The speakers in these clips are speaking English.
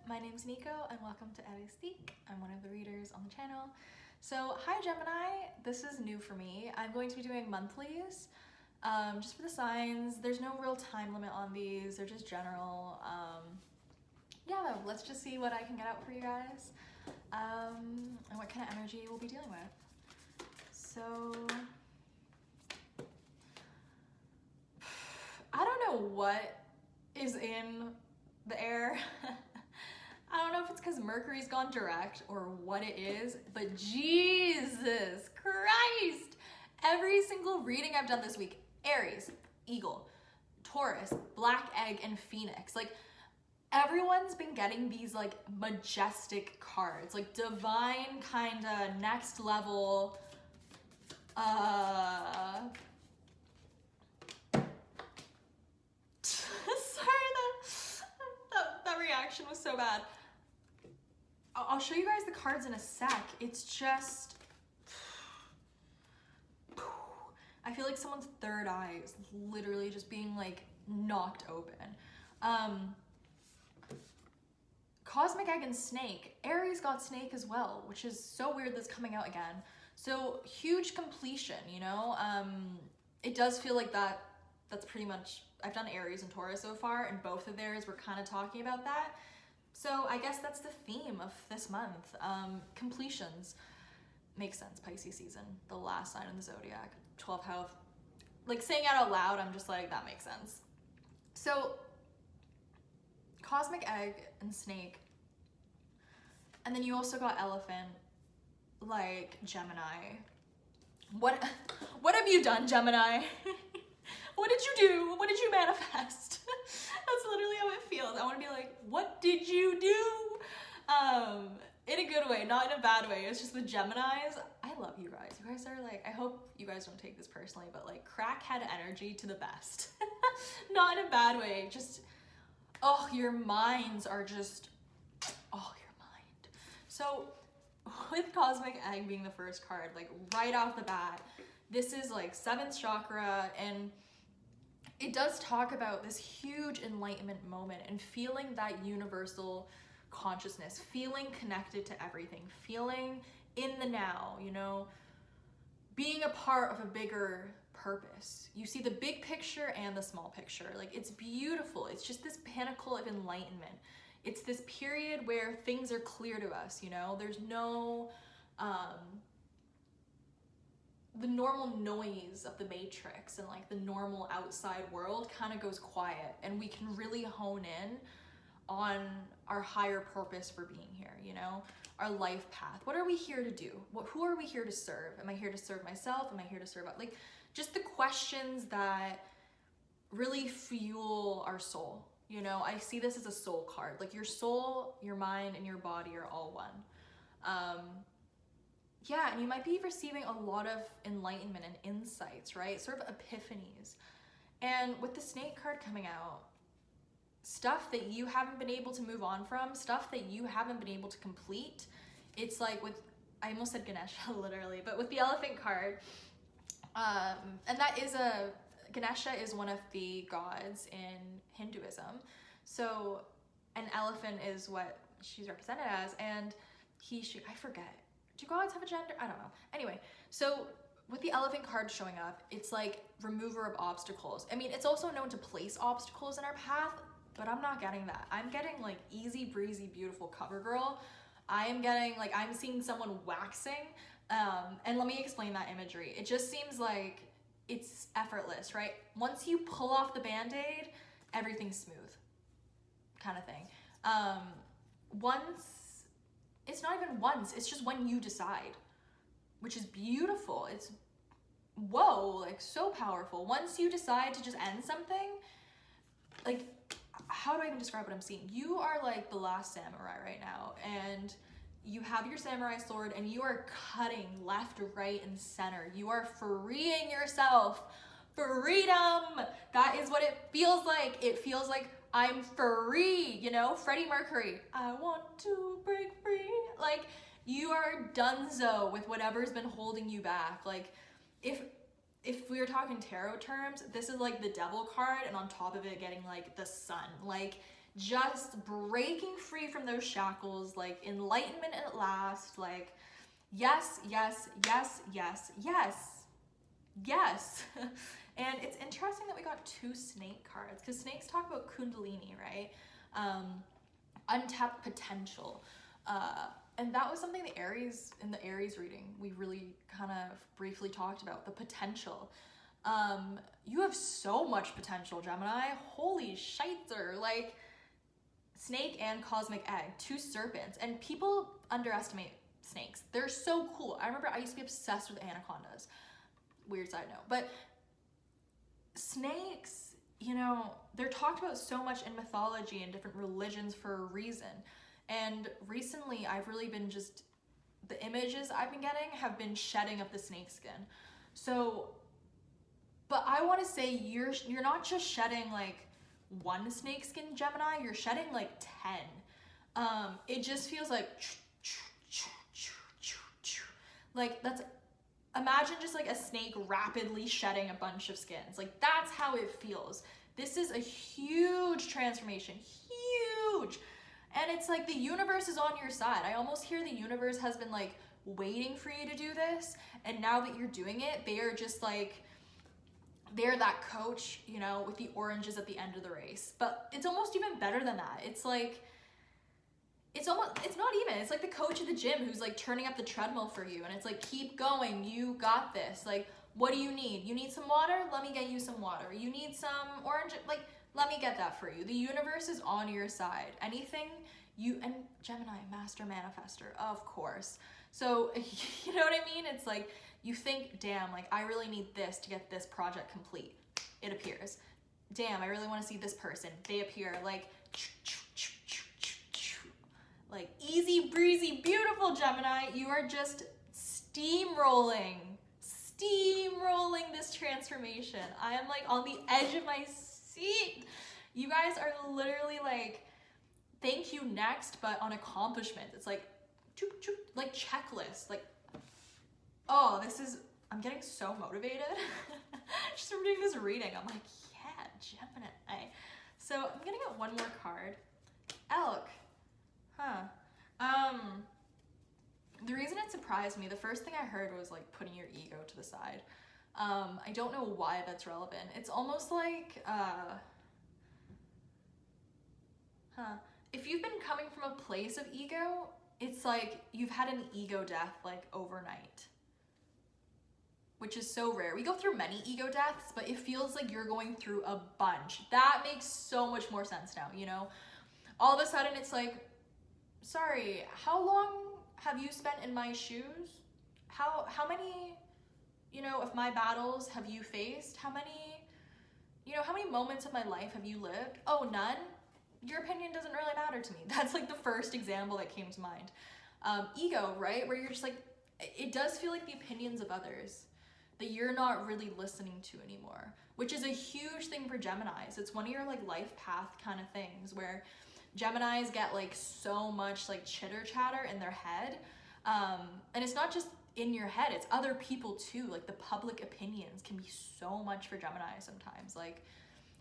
my name's Nico and welcome to Heuristique. I'm one of the readers on the channel. So, hi Gemini, this is new for me. I'm going to be doing monthlies, just for the signs. There's no real time limit on these, they're just general. Yeah, let's just see what I can get out for you guys, and what kind of energy we'll be dealing with. So, I don't know what is in the air. I don't know if it's because Mercury's gone direct or what it is, but Jesus Christ! Every single reading I've done this week, Aries, Eagle, Taurus, Black Egg, and Phoenix, like everyone's been getting these like majestic cards, like divine kinda next level, that reaction was so bad. I'll show you guys the cards in a sec. It's just, I feel like someone's third eye is literally just being like knocked open. Cosmic Egg and Snake. Aries got Snake as well, which is so weird that's coming out again. So huge completion, you know? It does feel like that's pretty much, I've done Aries and Taurus so far, and both of theirs were kind of talking about that. So I guess that's the theme of this month. Completions. Makes sense, Pisces season, the last sign in the zodiac, 12th house. Like saying it out loud, I'm just like, that makes sense. So Cosmic Egg and Snake. And then you also got Elephant, like Gemini. What have you done, Gemini? What did you do? What did you manifest? That's literally how it feels. I want to be like, what did you do? In a good way, not in a bad way. It's just the Geminis. I love you guys. You guys are like, I hope you guys don't take this personally, but like crackhead energy to the best. Not in a bad way. Just, oh, your minds are just, oh, your mind. So with Cosmic Egg being the first card, like right off the bat, this is like 7th chakra, and it does talk about this huge enlightenment moment and feeling that universal consciousness, feeling connected to everything, feeling in the now, you know, being a part of a bigger purpose. You see the big picture and the small picture. Like, it's beautiful. It's just this pinnacle of enlightenment. It's this period where things are clear to us, you know, there's no the normal noise of the matrix and like the normal outside world kind of goes quiet, and we can really hone in on our higher purpose for being here, you know, our life path. What are we here to do? Who are we here to serve? Am I here to serve myself? Am I here to serve, like, just the questions that really fuel our soul, you know? I see this as a soul card. Like, your soul, your mind, and your body are all one. Yeah, and you might be receiving a lot of enlightenment and insights, right? Sort of epiphanies. And with the Snake card coming out, stuff that you haven't been able to move on from, stuff that you haven't been able to complete. It's like with, I almost said Ganesha literally, but with the Elephant card, and that is Ganesha is one of the gods in Hinduism. So an elephant is what she's represented as, and she, I forget. Do gods have a gender? I don't know. Anyway, so with the Elephant card showing up, it's like remover of obstacles. I mean, it's also known to place obstacles in our path, but I'm not getting that. I'm getting like easy breezy, beautiful cover girl. I am getting like, I'm seeing someone waxing. And let me explain that imagery. It just seems like it's effortless, right? Once you pull off the Band-Aid, everything's smooth kind of thing. It's not even once, it's just when you decide, which is beautiful. It's, whoa, like so powerful. Once you decide to just end something, like, how do I even describe what I'm seeing? You are like the last samurai right now, and you have your samurai sword and you are cutting left, right, and center. You are freeing yourself. Freedom! That is what it feels like. It feels like I'm free, you know? Freddie Mercury, I want to break free. Like, you are donezo with whatever's been holding you back. Like, if we were talking tarot terms, this is like the Devil card, and on top of it getting like the sun. Like, just breaking free from those shackles, like enlightenment at last, like yes, yes, yes, yes, yes, yes. And it's interesting that we got 2 snake cards, because snakes talk about kundalini, right? Untapped potential. And that was something the Aries, in the Aries reading, we really kind of briefly talked about, the potential. You have so much potential, Gemini. Holy shiter. Like, snake and cosmic egg, 2 serpents. And people underestimate snakes. They're so cool. I remember I used to be obsessed with anacondas. Weird side note. But snakes, you know, they're talked about so much in mythology and different religions for a reason. And recently I've really been just, the images I've been getting have been shedding of the snake skin. So, but I want to say you're not just shedding like 1 snake skin, Gemini, you're shedding like 10. It just feels like that's, imagine just like a snake rapidly shedding a bunch of skins. Like, that's how it feels. This is a huge transformation, huge. And it's like the universe is on your side. I almost hear the universe has been like waiting for you to do this. And now that you're doing it, they are just like, they're that coach, you know, with the oranges at the end of the race. But it's almost even better than that. It's like, it's not even, it's like the coach at the gym who's like turning up the treadmill for you. And it's like, keep going, you got this. Like, what do you need? You need some water? Let me get you some water. You need some orange? Like, let me get that for you. The universe is on your side. Anything you, and Gemini, master manifester, of course. So, you know what I mean? It's like, you think, damn, like, I really need this to get this project complete. It appears. Damn, I really want to see this person. They appear. Like easy breezy, beautiful, Gemini. You are just steamrolling this transformation. I am like on the edge of my seat. You guys are literally like, thank you next, but on accomplishment. It's like, like checklist. Like, oh, I'm getting so motivated just from doing this reading. I'm like, yeah, Gemini. So I'm gonna get 1 more card. Elk. The reason it surprised me, the first thing I heard was like putting your ego to the side. I don't know why that's relevant. It's almost like, if you've been coming from a place of ego, it's like you've had an ego death like overnight, which is so rare. We go through many ego deaths, but it feels like you're going through a bunch. That makes so much more sense now, you know? All of a sudden it's like, sorry, how long have you spent in my shoes? How many, you know, of my battles have you faced? How many moments of my life have you lived? Oh, none? Your opinion doesn't really matter to me. That's like the first example that came to mind. Ego, right? Where you're just like, it does feel like the opinions of others that you're not really listening to anymore, which is a huge thing for Geminis. It's one of your like life path kind of things where Geminis get like so much like chitter chatter in their head. And it's not just in your head, it's other people too. Like the public opinions can be so much for Gemini sometimes. Like,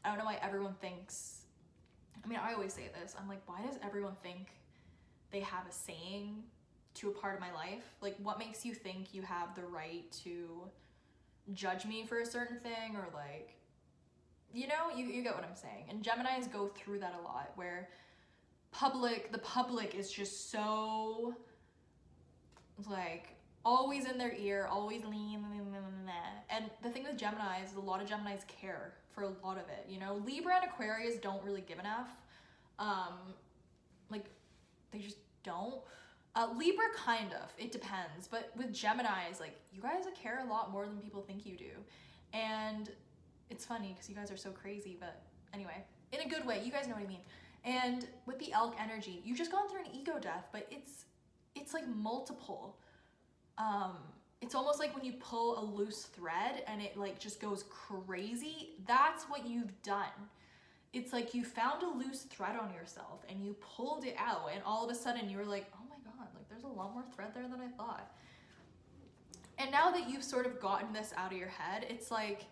I don't know why everyone thinks, I mean, I always say this, I'm like, why does everyone think they have a saying to a part of my life? Like, what makes you think you have the right to judge me for a certain thing? Or like, you know, you get what I'm saying. And Geminis go through that a lot, where the public is just so like always in their ear, always lean. And the thing with Gemini is a lot of Geminis care for a lot of it, you know. Libra and Aquarius don't really give enough. Like, they just don't. Libra kind of, it depends. But with Geminis, like, you guys care a lot more than people think you do. And it's funny because you guys are so crazy, but anyway, in a good way, you guys know what I mean. And with the elk energy, you've just gone through an ego death, but it's like multiple. It's almost like when you pull a loose thread and it like just goes crazy. That's what you've done. It's like you found a loose thread on yourself and you pulled it out, and all of a sudden you were like, oh my God, like there's a lot more thread there than I thought. And now that you've sort of gotten this out of your head, it's like,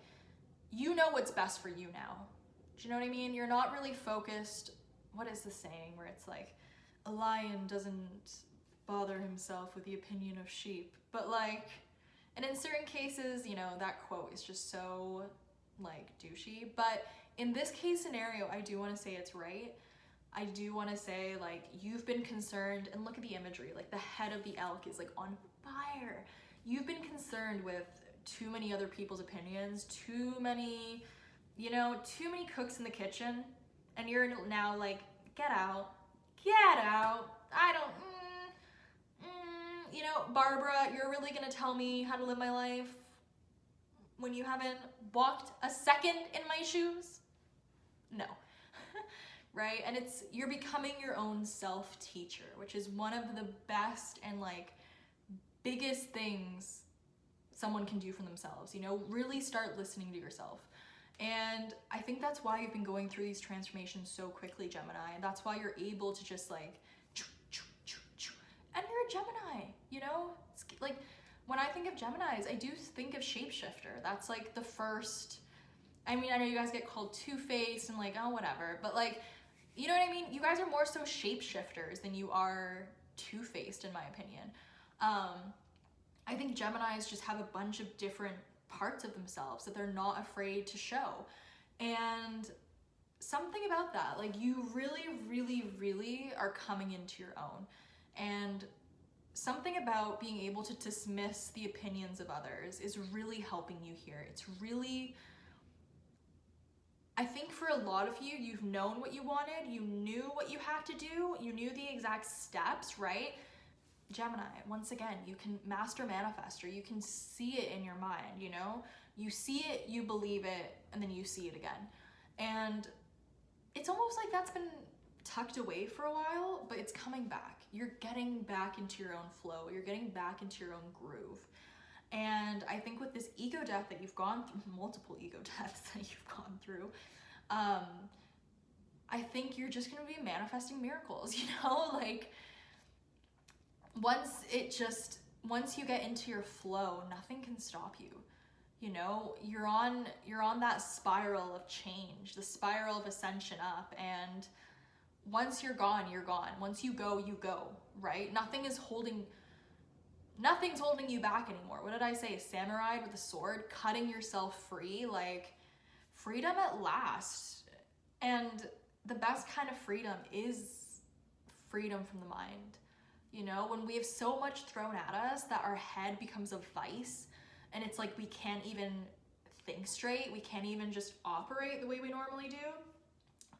you know what's best for you now. Do you know what I mean? You're not really focused what is the saying where it's like, a lion doesn't bother himself with the opinion of sheep, but like, and in certain cases, you know, that quote is just so like douchey, but in this case scenario, I do want to say it's right. I do want to say, like, you've been concerned, and look at the imagery, like the head of the elk is like on fire. You've been concerned with too many other people's opinions, too many, you know, too many cooks in the kitchen, and you're now like, get out, I don't, you know, Barbara, you're really gonna tell me how to live my life when you haven't walked a second in my shoes? No. Right? And you're becoming your own self-teacher, which is one of the best and like biggest things someone can do for themselves, you know, really start listening to yourself. And I think that's why you've been going through these transformations so quickly, Gemini. And that's why you're able to just like, and you're a Gemini, you know? It's like, when I think of Geminis, I do think of shapeshifter. That's like the first, I mean, I know you guys get called two-faced and like, oh, whatever, but like, you know what I mean? You guys are more so shapeshifters than you are two-faced, in my opinion. I think Geminis just have a bunch of different parts of themselves that they're not afraid to show. And something about that, like, you really, really, really are coming into your own. And something about being able to dismiss the opinions of others is really helping you here. It's really, I think for a lot of you, you've known what you wanted, you knew what you had to do, you knew the exact steps, right? Gemini, once again, you can master manifester, you can see it in your mind, you know? You see it, you believe it, and then you see it again. And it's almost like that's been tucked away for a while, but it's coming back. You're getting back into your own flow, you're getting back into your own groove. And I think with this ego death that you've gone through, multiple ego deaths that you've gone through, I think you're just gonna be manifesting miracles, you know? Like, once you get into your flow, nothing can stop you. You know, you're on that spiral of change, the spiral of ascension up, and once you're gone, you're gone. Once you go, right? Nothing's holding you back anymore. What did I say? A samurai with a sword, cutting yourself free, like freedom at last. And the best kind of freedom is freedom from the mind. You know, when we have so much thrown at us that our head becomes a vice, and it's like we can't even think straight, we can't even just operate the way we normally do,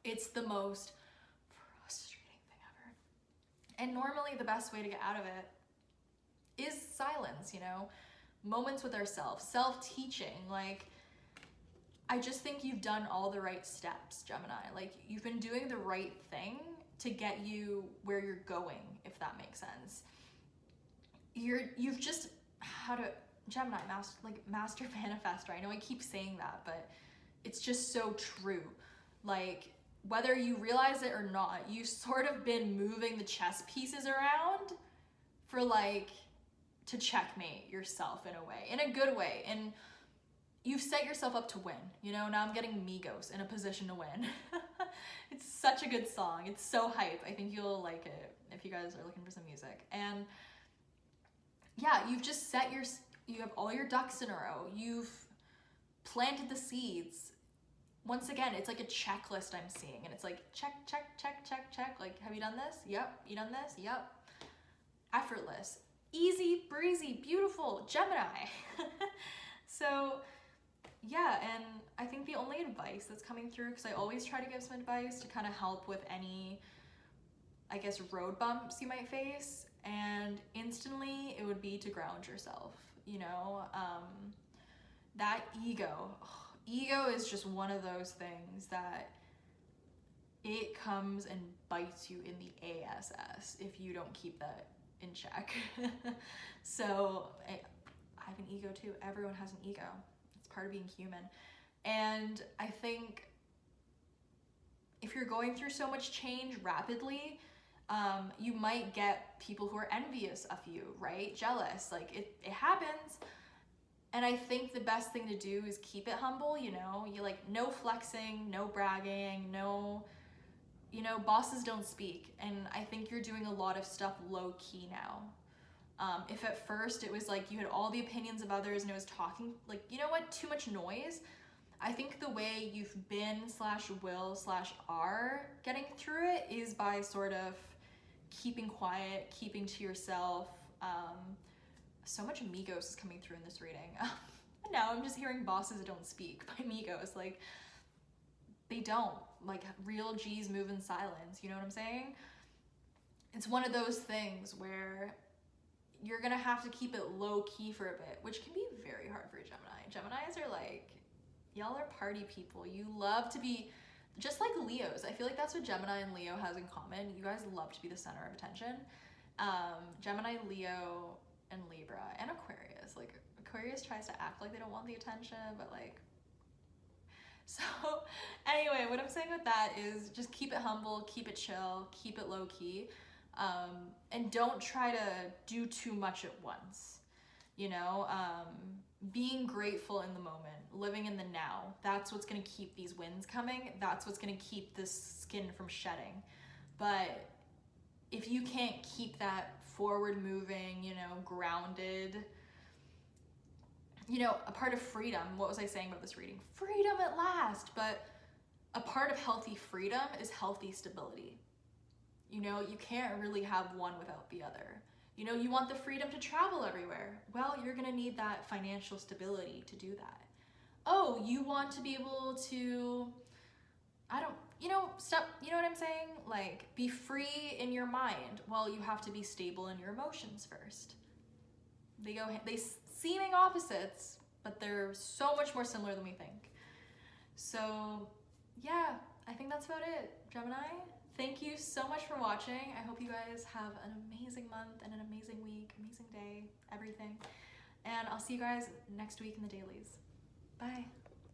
it's the most frustrating thing ever. And normally the best way to get out of it is silence, you know, moments with ourselves, self-teaching. Like, I just think you've done all the right steps, Gemini. Like, you've been doing the right thing to get you where you're going, if that makes sense. You've just how to Gemini master manifestor. I know I keep saying that, but it's just so true. Like, whether you realize it or not, you've sort of been moving the chess pieces around for like to checkmate yourself in a way, in a good way. And you've set yourself up to win, you know? Now I'm getting Migos in a position to win. It's such a good song. It's so hype. I think you'll like it if you guys are looking for some music. And yeah, you've just you have all your ducks in a row. You've planted the seeds. Once again, it's like a checklist I'm seeing, and it's like check, check, check, check, check. Like, have you done this? Yep. You done this? Yep. Effortless, easy, breezy, beautiful, Gemini. So yeah, and I think the only advice that's coming through, because I always try to give some advice to kind of help with any, I guess, road bumps you might face, and instantly it would be to ground yourself, you know? That ego is just one of those things that it comes and bites you in the ass if you don't keep that in check. So I have an ego too. Everyone has an ego. It's part of being human. And I think if you're going through so much change rapidly, you might get people who are envious of you, right? Jealous, like it happens. And I think the best thing to do is keep it humble, you know? You like, no flexing, no bragging, no you know, bosses don't speak, and I think you're doing a lot of stuff low key now. If at first it was like you had all the opinions of others and it was talking, like, you know what, too much noise, I think the way you've been / will / are getting through it is by sort of keeping quiet, keeping to yourself. So much Migos is coming through in this reading. Now I'm just hearing bosses don't speak by Migos. Like, they don't. Like, real G's move in silence, you know what I'm saying? It's one of those things where you're gonna have to keep it low key for a bit, which can be very hard for a Gemini. Geminis are like, y'all are party people. You love to be, just like Leos. I feel like that's what Gemini and Leo has in common. You guys love to be the center of attention. Gemini, Leo, and Libra, and Aquarius. Like, Aquarius tries to act like they don't want the attention, but like, so anyway, what I'm saying with that is just keep it humble, keep it chill, keep it low key, and don't try to do too much at once. You know, being grateful in the moment, living in the now, that's what's gonna keep these wins coming. That's what's gonna keep this skin from shedding. But if you can't keep that forward moving, you know, grounded, you know, a part of freedom, what was I saying about this reading? Freedom at last, but a part of healthy freedom is healthy stability. You know, you can't really have one without the other. You know, you want the freedom to travel everywhere. Well, you're gonna need that financial stability to do that. Oh, you want to be able to, you know, stop, you know what I'm saying? Like, be free in your mind. Well, you have to be stable in your emotions first. They seeming opposites, but they're so much more similar than we think. So yeah, I think that's about it, Gemini. Thank you so much for watching. I hope you guys have an amazing month and an amazing week, amazing day, everything. And I'll see you guys next week in the dailies. Bye.